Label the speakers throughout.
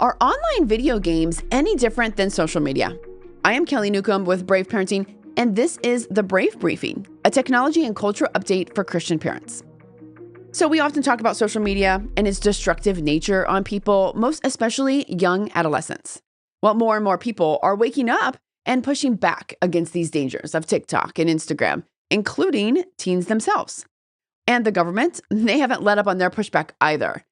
Speaker 1: Are online video games any different than social media? I am Kelly Newcomb with Brave Parenting, and this is the Brave Briefing, a technology and culture update for Christian parents. So we often talk about social media and its destructive nature on people, most especially young adolescents. Well, more and more people are waking up and pushing back against these dangers of TikTok and Instagram, including teens themselves. And the government, they haven't let up on their pushback either.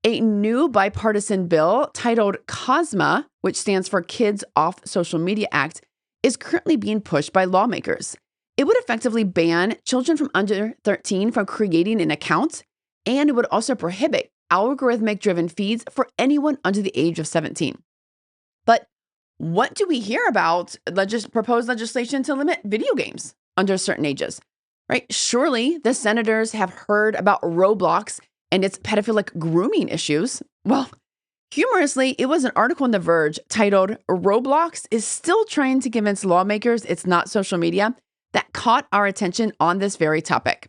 Speaker 1: A new bipartisan bill titled COSMA, which stands for Kids Off Social Media Act, is currently being pushed by lawmakers. It would effectively ban children from under 13 from creating an account, and it would also prohibit algorithmic-driven feeds for anyone under the age of 17. But what do we hear about proposed legislation to limit video games under certain ages? Right? Surely the senators have heard about Roblox and its pedophilic grooming issues. Well, humorously, it was an article in The Verge titled "Roblox is still trying to convince lawmakers it's not social media" that caught our attention on this very topic.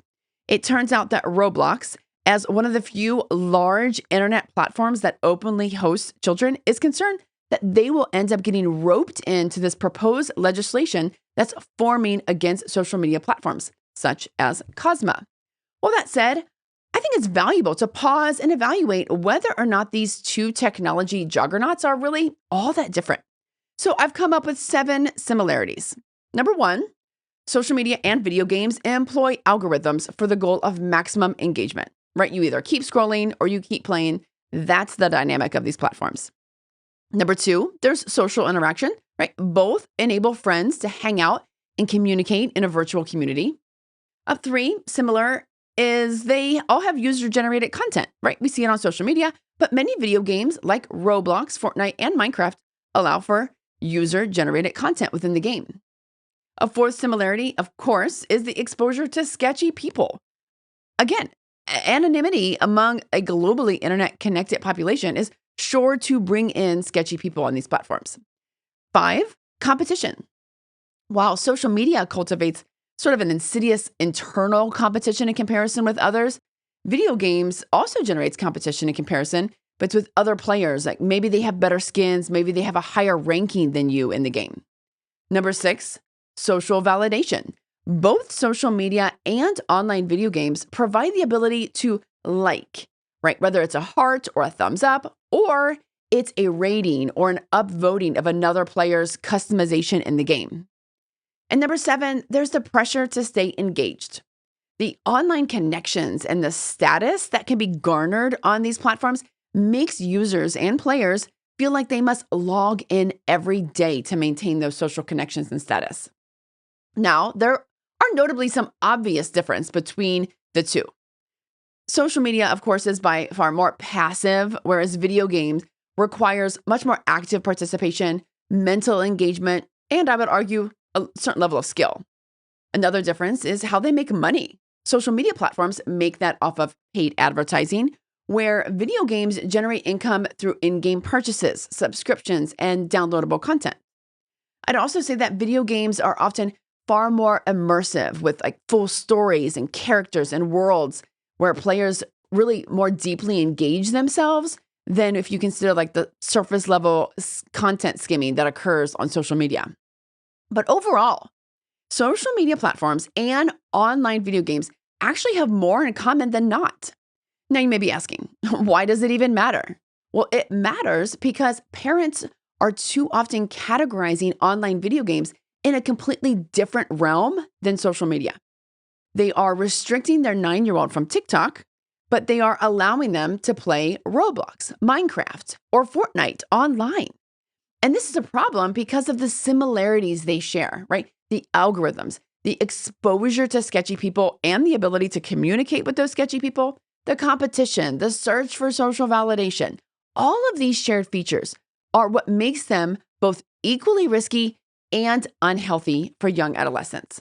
Speaker 1: It turns out that Roblox, as one of the few large internet platforms that openly hosts children, is concerned that they will end up getting roped into this proposed legislation that's forming against social media platforms, such as COSMA. Well, that said, I think it's valuable to pause and evaluate whether or not these two technology juggernauts are really all that different. So I've come up with 7 similarities. Number 1, social media and video games employ algorithms for the goal of maximum engagement, right? You either keep scrolling or you keep playing. That's the dynamic of these platforms. Number 2, there's social interaction, right? Both enable friends to hang out and communicate in a virtual community. 3, similar, is they all have user-generated content, right? We see it on social media, but many video games like Roblox, Fortnite, and Minecraft allow for user-generated content within the game. A 4th similarity, of course, is the exposure to sketchy people. Again, anonymity among a globally internet-connected population is sure to bring in sketchy people on these platforms. 5, competition. While social media cultivates sort of an insidious internal competition in comparison with others, video games also generates competition in comparison, but it's with other players. Like maybe they have better skins, maybe they have a higher ranking than you in the game. Number 6, social validation. Both social media and online video games provide the ability to like, right? Whether it's a heart or a thumbs up, or it's a rating or an upvoting of another player's customization in the game. And number 7, there's the pressure to stay engaged. The online connections and the status that can be garnered on these platforms makes users and players feel like they must log in every day to maintain those social connections and status. Now, there are notably some obvious difference between the two. Social media, of course, is by far more passive, whereas video games requires much more active participation, mental engagement, and I would argue a certain level of skill. Another difference is how they make money. Social media platforms make that off of paid advertising, where video games generate income through in-game purchases, subscriptions, and downloadable content. I'd also say that video games are often far more immersive with like full stories and characters and worlds where players really more deeply engage themselves than if you consider like the surface level content skimming that occurs on social media. But overall, social media platforms and online video games actually have more in common than not. Now you may be asking, why does it even matter? Well, it matters because parents are too often categorizing online video games in a completely different realm than social media. They are restricting their 9-year-old from TikTok, but they are allowing them to play Roblox, Minecraft, or Fortnite online. And this is a problem because of the similarities they share, right? The algorithms, the exposure to sketchy people, and the ability to communicate with those sketchy people, the competition, the search for social validation. All of these shared features are what makes them both equally risky and unhealthy for young adolescents.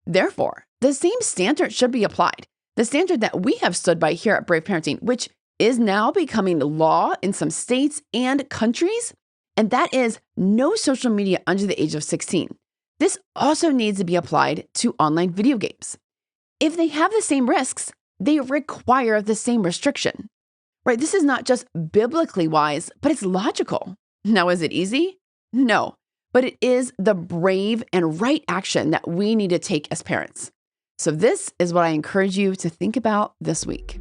Speaker 1: Therefore, the same standard should be applied. The standard that we have stood by here at Brave Parenting, which is now becoming law in some states and countries, and that is no social media under the age of 16. This also needs to be applied to online video games. If they have the same risks, they require the same restriction. right? This is not just biblically wise, but it's logical. Now, is it easy? No, but it is the brave and right action that we need to take as parents. So this is what I encourage you to think about this week.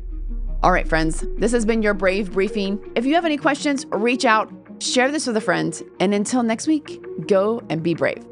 Speaker 1: All right, friends, this has been your Brave Briefing. If you have any questions, reach out, share this with a friend, and until next week, go and be brave.